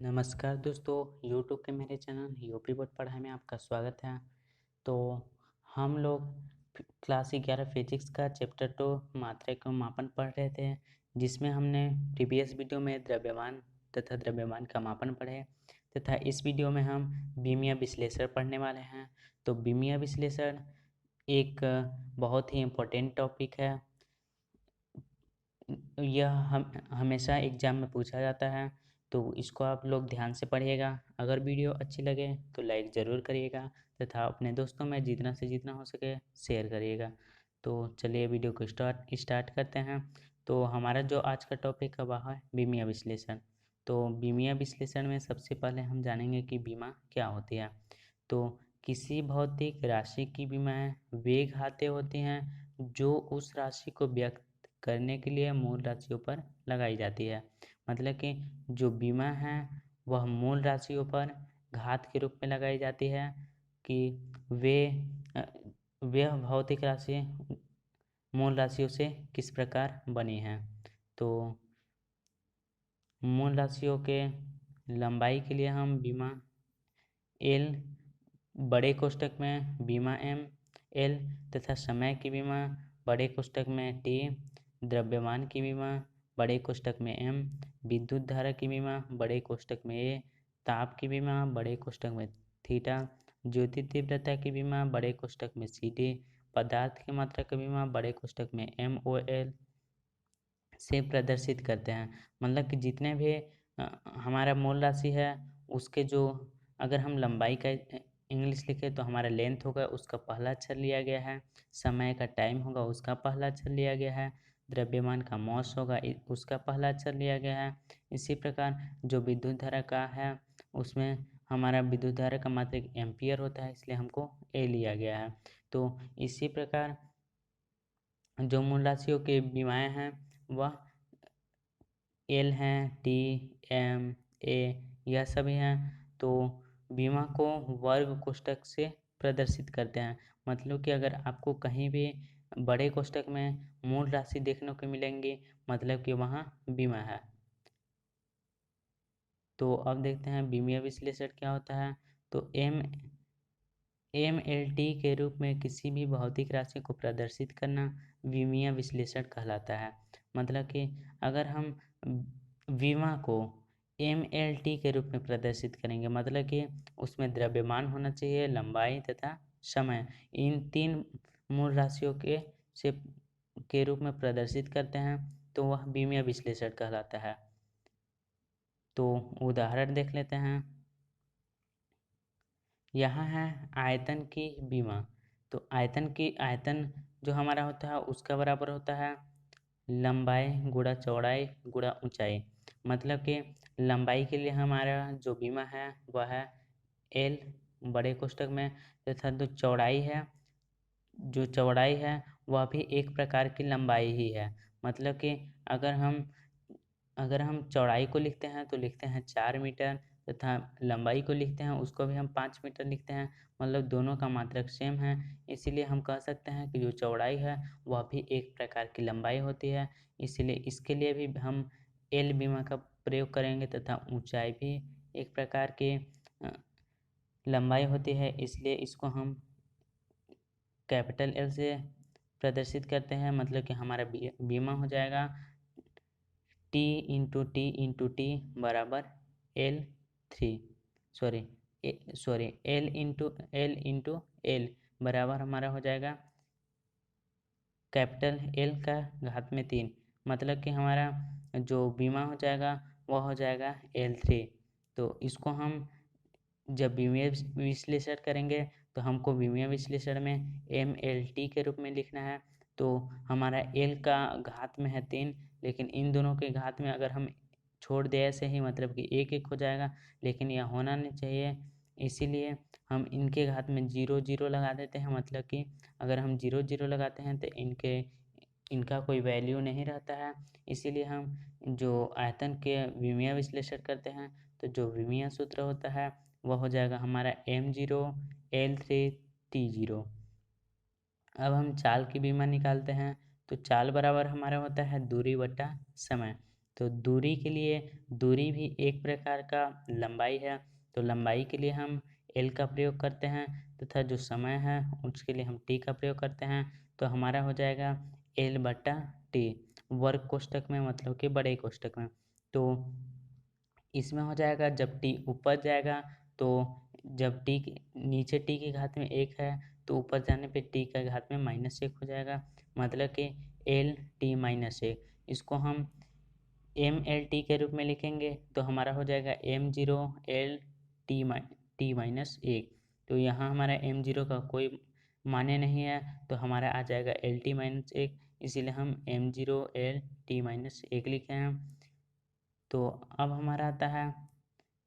नमस्कार दोस्तों, यूट्यूब के मेरे चैनल यूपी बोर्ड पढ़ाई में आपका स्वागत है। तो हम लोग क्लास 11 फिजिक्स का चैप्टर 2 मात्रा का मापन पढ़ रहे थे, जिसमें हमने प्रीवियस वीडियो में द्रव्यमान तथा द्रव्यमान का मापन पढ़े तथा इस वीडियो में हम विमीय विश्लेषण पढ़ने वाले हैं। तो विमीय विश्लेषण एक बहुत ही इम्पोर्टेंट टॉपिक है। यह हम हमेशा एग्जाम में पूछा जाता है, तो इसको आप लोग ध्यान से पढ़िएगा। अगर वीडियो अच्छी लगे तो लाइक ज़रूर करिएगा तथा अपने दोस्तों में जितना से जितना हो सके शेयर करिएगा। तो चलिए वीडियो को स्टार्ट करते हैं। तो हमारा जो आज का टॉपिक है वह है विमीय विश्लेषण। तो विमीय विश्लेषण में सबसे पहले हम जानेंगे कि विमा क्या होती है। तो किसी भौतिक राशि की विमाएं वे घातें होती हैं जो उस राशि को व्यक्त करने के लिए मूल राशियों पर लगाई जाती है। मतलब कि जो बीमा है वह मूल राशियों पर घात के रूप में लगाई जाती है कि वे वे भौतिक राशि मूल राशियों से किस प्रकार बनी हैं। तो मूल राशियों के लंबाई के लिए हम बीमा एल बड़े कोष्ठक में बीमा एम एल तथा समय की बीमा बड़े कोष्ठक में टी, द्रव्यमान की बीमा बड़े कोष्ठक में एम, विद्युत धारा की बीमा बड़े कोष्ठक में ए, ताप की बीमा बड़े कोष्ठक में थीटा, ज्योति तीव्रता की बीमा बड़े कोष्ठक में सी डी, पदार्थ की मात्रा की बीमा बड़े कोष्ठक में एम ओ एल से प्रदर्शित करते हैं। मतलब कि जितने भी हमारा मूल राशि है उसके जो अगर हम लंबाई का इंग्लिश लिखें तो हमारा लेंथ होगा, उसका पहला अक्षर लिया गया है। समय का टाइम होगा, उसका पहला अक्षर लिया गया है। द्रव्यमान का मॉस होगा, उसका पहला अक्षर लिया गया है। इसी प्रकार जो विद्युत धारा का है उसमें हमारा विद्युत धारा का मात्रक एम्पियर होता है, इसलिए हमको ए लिया गया है। तो इसी प्रकार जो मूल राशियों के विमाएँ हैं वह एल हैं, टी, एम, ए यह सभी हैं। तो बीमा को वर्ग कोष्ठक से प्रदर्शित करते हैं। मतलब कि अगर आपको कहीं भी बड़े कोष्ठक में मूल राशि देखने को मिलेंगी, मतलब कि वहाँ बीमा है। तो अब देखते हैं विमीय विश्लेषण क्या होता है। तो एम एल टी के रूप में किसी भी भौतिक राशि को प्रदर्शित करना विमीय विश्लेषण कहलाता है। मतलब कि अगर हम विमा को एम एल टी के रूप में प्रदर्शित करेंगे, मतलब कि उसमें द्रव्यमान होना चाहिए, लंबाई तथा समय, इन तीन मूल राशियों के रूप में प्रदर्शित करते हैं, तो वह विमीय विश्लेषण कहलाता है। तो उदाहरण देख लेते हैं। यहाँ है आयतन की विमा। तो आयतन जो हमारा होता है उसका बराबर होता है लंबाई गुणा चौड़ाई गुणा ऊंचाई। मतलब कि लंबाई के लिए हमारा जो विमा है वह है एल बड़े कोष्ठक में, तथा जो चौड़ाई है वह भी एक प्रकार की लंबाई ही है। मतलब कि अगर हम अगर हम चौड़ाई को लिखते हैं तो लिखते हैं 4 मीटर तथा लंबाई को लिखते हैं उसको भी हम 5 मीटर लिखते हैं। मतलब दोनों का मात्रक सेम है, इसीलिए हम कह सकते हैं कि जो चौड़ाई है वह भी एक प्रकार की लंबाई होती है। इसीलिए इसके लिए भी हम एल बीमा का प्रयोग करेंगे तथा ऊंचाई भी एक प्रकार की लंबाई होती है, इसलिए इसको हम कैपिटल एल से प्रदर्शित करते हैं। मतलब कि हमारा बीमा हो जाएगा टी बराबर L three sorry L into L बराबर हमारा हो जाएगा कैपिटल एल का घात में 3। मतलब कि हमारा जो बीमा हो जाएगा वह हो जाएगा एल थ्री। तो इसको हम जब विमीय विश्लेषण करेंगे तो हमको विमीय विश्लेषण में एम एल टी के रूप में लिखना है। तो हमारा एल का घात में है 3, लेकिन इन दोनों के घात में अगर हम छोड़ दे ऐसे ही मतलब कि एक एक हो जाएगा, लेकिन यह होना नहीं चाहिए, इसीलिए हम इनके घात में 0 0 लगा देते हैं। मतलब कि अगर हम 0 0 लगाते हैं तो इनका कोई वैल्यू नहीं रहता है। इसीलिए हम जो आयतन के विमीय विश्लेषण करते हैं तो जो विमीय सूत्र होता है वह हो जाएगा हमारा m0 l3 t0। अब हम चाल की विमा निकालते हैं। तो चाल बराबर हमारा होता है दूरी बटा समय। तो दूरी के लिए, दूरी भी एक प्रकार का लंबाई है, तो लंबाई के लिए हम एल का प्रयोग करते हैं तथा जो समय है उसके लिए हम टी का प्रयोग करते हैं। तो हमारा हो जाएगा एल बटा टी, वर्ग कोष्ठक में मतलब कि बड़े कोष्ठक में। तो इसमें हो जाएगा जब टी ऊपर जाएगा तो जब टी नीचे टी की घात में 1 है तो ऊपर जाने पे टी का घात में -1 हो जाएगा, मतलब कि एल टी -1। इसको हम एम एल टी के रूप में लिखेंगे तो हमारा हो जाएगा m0 एल टी -1। तो यहाँ हमारा m0 का कोई मान्य नहीं है तो हमारा आ जाएगा एल टी -1, इसीलिए हम m0 एल टी -1 लिखे हैं। तो अब हमारा आता है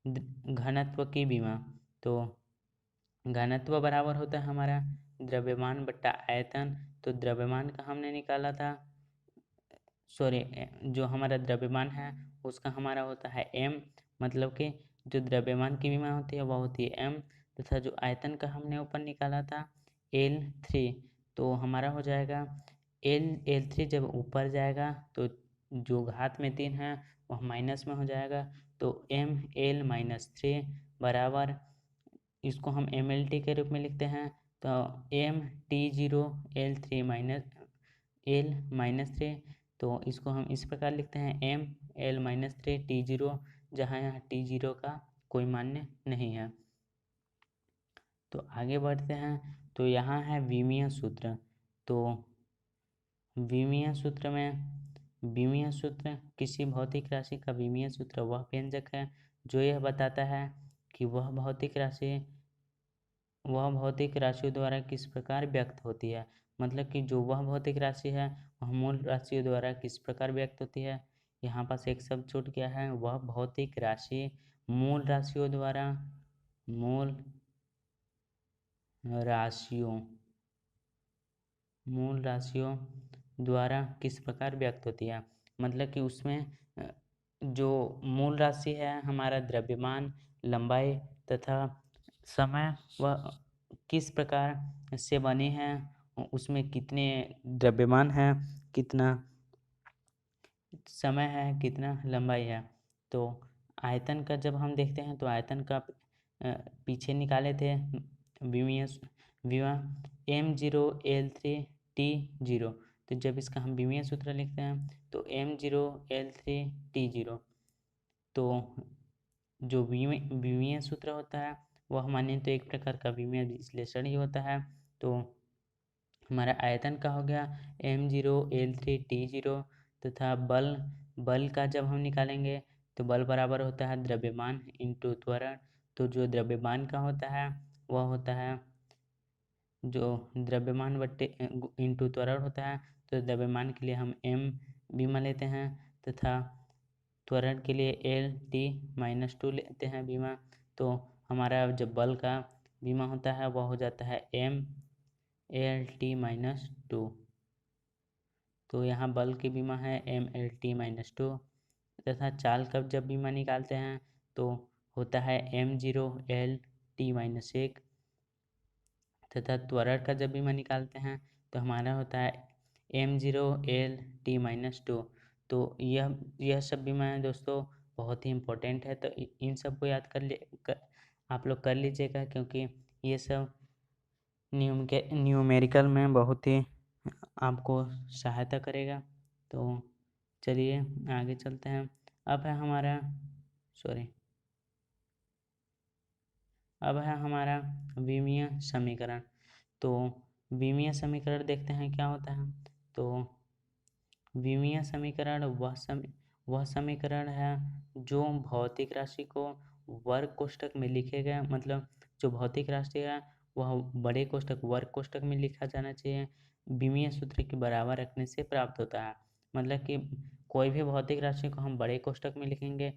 घनत्व की विमा। तो घनत्व बराबर होता है हमारा द्रव्यमान बट्टा आयतन। तो द्रव्यमान का हमने निकाला था, सॉरी, जो हमारा द्रव्यमान है उसका हमारा होता है m, मतलब कि जो द्रव्यमान की विमा होती है वह होती है m, तथा जो आयतन का हमने ऊपर निकाला था L3, तो हमारा हो जाएगा L3 जब ऊपर जाएगा तो जो घात में 3 है वह माइनस में हो जाएगा, तो ml-3 बराबर, इसको हम mlt के रूप में लिखते हैं, तो mt0 L3 L-3, तो इसको हम इस प्रकार लिखते हैं ml-3 T0, जहाँ यहाँ T0 का कोई मान्य नहीं है। तो आगे बढ़ते हैं, तो यहाँ है विमीय सूत्र। तो विमीय सूत्र में, विमीय सूत्र किसी भौतिक राशि का विमीय सूत्र वह व्यंजक है जो यह बताता है कि वह भौतिक राशियों द्वारा किस प्रकार व्यक्त होती है, मतलब कि जो वह भौतिक राशि है वह मूल राशियों द्वारा किस प्रकार व्यक्त होती है। यहाँ पास एक शब्द छूट गया है, वह भौतिक राशि मूल राशियों द्वारा, मूल राशियों द्वारा किस प्रकार व्यक्त होती है, मतलब कि उसमें जो मूल राशि है हमारा द्रव्यमान, लंबाई तथा समय, वह किस प्रकार से बनी है, उसमें कितने द्रव्यमान है, कितना समय है, कितना लंबाई है। तो आयतन का जब हम देखते हैं तो आयतन का पीछे निकाले थे विमा m0l3t0, तो जब इसका हम विमीय सूत्र लिखते हैं तो m0l3t0, तो जो विमीय सूत्र होता है वह माने तो एक प्रकार का विमीय विश्लेषण ही होता है। तो हमारा आयतन का हो गया m0l3t0, तथा बल का जब हम निकालेंगे तो बल बराबर होता है द्रव्यमान इंटू त्वरण। तो जो द्रव्यमान का होता है वह होता है जो द्रव्यमान बट्टे इंटू त्वरण होता है, तो द्रव्यमान के लिए हम m बीमा लेते हैं तथा त्वरण के लिए L-T-2 लेते हैं बीमा। तो हमारा जब बल का बीमा होता है वह हो जाता है m-L-T-2। तो यहाँ बल की बीमा है m-L-T-2, तथा चाल का जब बीमा निकालते हैं तो होता है m0L-T-1, तथा त्वरण का जब बीमा निकालते हैं तो हमारा होता है m0L-T-2। तो यह सब बीमा है दोस्तों, बहुत ही इम्पोर्टेंट है, तो इन सब को याद आप लोग कर लीजिएगा, क्योंकि ये सब न्यूमेरिकल में बहुत ही आपको सहायता करेगा। तो चलिए आगे चलते हैं। अब है हमारा विमीय समीकरण। तो विमीय समीकरण देखते हैं क्या होता है। तो विमीय समीकरण वह समीकरण है जो भौतिक राशि को वर्ग कोष्ठक में लिखे गए, मतलब जो भौतिक राशि है वह बड़े कोष्ठक वर्ग कोष्ठक में लिखा जाना चाहिए, विमीय सूत्र के बराबर रखने से प्राप्त होता है। मतलब कि कोई भी भौतिक राशि को हम बड़े कोष्ठक में लिखेंगे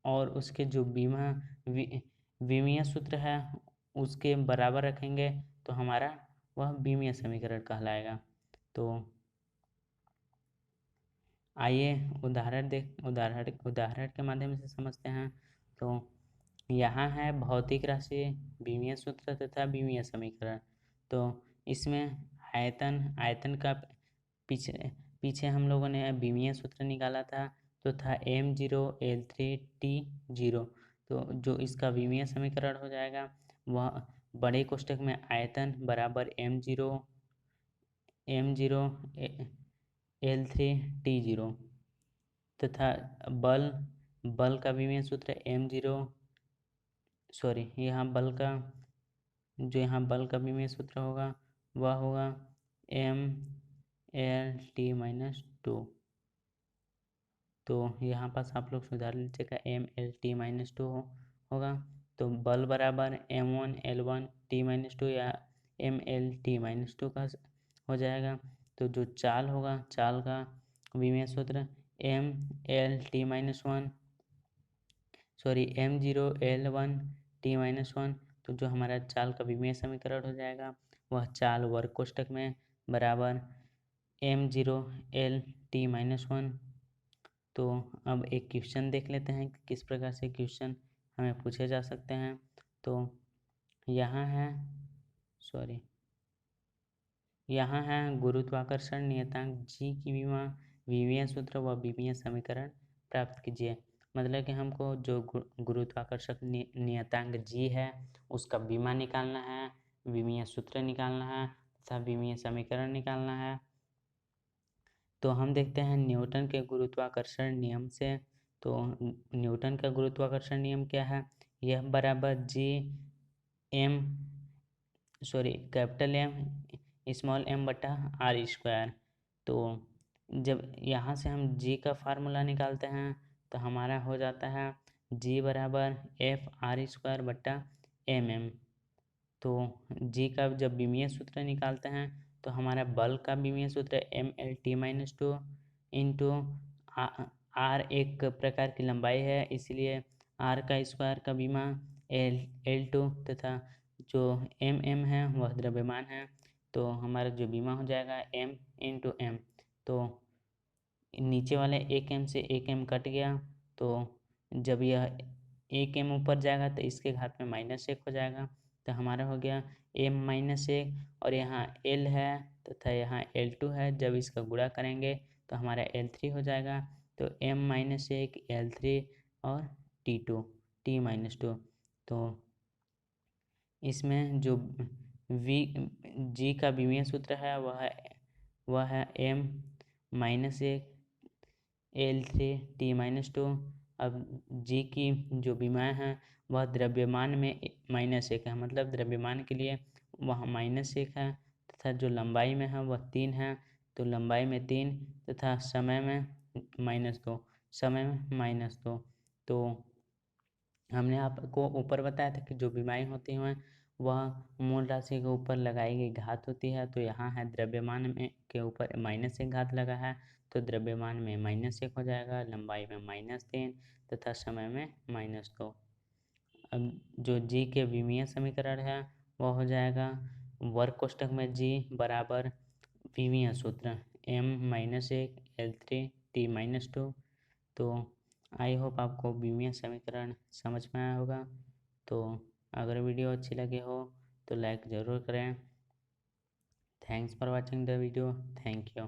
और उसके जो विमीय सूत्र है उसके बराबर रखेंगे तो हमारा वह विमीय समीकरण कहलाएगा। तो आइए उदाहरण के माध्यम से समझते हैं। तो यहाँ है भौतिक राशि, विमीय सूत्र तथा विमीय समीकरण। तो इसमें आयतन का पीछे हम लोगों ने विमीय सूत्र निकाला था, तो था M0L3T0। तो जो इसका विमीय समीकरण हो जाएगा वह बड़े कोष्ठक में आयतन बराबर M0L3T0 तथा बल बल का विमीय सूत्र यहाँ बल का विमीय सूत्र होगा वह होगा MLT-2। तो यहाँ पास आप लोग सुधार लीजिएगा MLT-2 होगा। तो बल बराबर M1L1T-2 या MLT-2 का हो जाएगा। तो जो चाल होगा चाल का विमीय सूत्र M0L1T-1। तो जो हमारा चाल का विमीय समीकरण हो जाएगा वह चाल वर्ग कोष्ठक में बराबर M0L-T-1। तो अब एक क्वेश्चन देख लेते हैं कि किस प्रकार से क्वेश्चन हमें पूछे जा सकते हैं। तो यहाँ है गुरुत्वाकर्षण नियतांक जी की विमीय सूत्र व विमीय समीकरण प्राप्त कीजिए। मतलब कि हमको जो गुरुत्वाकर्षण नियतांक जी है उसका विमा निकालना है, विमीय सूत्र निकालना है तथा विमीय समीकरण निकालना है। तो हम देखते हैं न्यूटन के गुरुत्वाकर्षण नियम से। तो न्यूटन का गुरुत्वाकर्षण नियम क्या है? यह बराबर कैपिटल एम स्मॉल एम बटा आर स्क्वायर। तो जब यहाँ से हम जी का फार्मूला निकालते हैं तो हमारा हो जाता है जी बराबर एफ आर स्क्वायर बटा एम एम। तो जी का जब विमीय सूत्र निकालते हैं तो हमारा बल का विमीय सूत्र MLT-2 इंटू आर एक प्रकार की लंबाई है इसलिए आर का स्क्वायर का विमा L2 तथा जो MM है वह द्रव्यमान है। तो हमारा जो विमा हो जाएगा M इंटू M। तो नीचे वाले एक M से एक M कट गया। तो जब यह एक M ऊपर जाएगा तो इसके घात में -1 हो जाएगा। तो हमारा हो गया M-1 और यहाँ L है तथा यहाँ L2 है। जब इसका गुणा करेंगे तो हमारा L3 हो जाएगा। तो M-1 L3 और T-2। तो इसमें जो जी का विमीय सूत्र है वह है M-1 L3T-2। अब जी की जो विमा है वह द्रव्यमान में -1 है, मतलब द्रव्यमान के लिए वहाँ -1 है तथा जो लंबाई में है वह 3 है। तो लंबाई में 3 तथा समय में -2। तो हमने आपको ऊपर बताया था कि जो विमाएँ होती हैं वह मूल राशि के ऊपर लगाई गई घात होती है। तो यहाँ है द्रव्यमान में के ऊपर -1 घात लगा है तो द्रव्यमान में -1 हो जाएगा, लंबाई में -3 तथा समय में -2। अब जो जी के विमीय समीकरण है वह हो जाएगा वर्ग कोष्ठक में जी बराबर विमीय सूत्र M-1 L3T-2। तो आई होप आपको विमीय समीकरण समझ में आया होगा। तो अगर वीडियो अच्छी लगी हो तो लाइक ज़रूर करें। Thanks for watching the video. Thank you.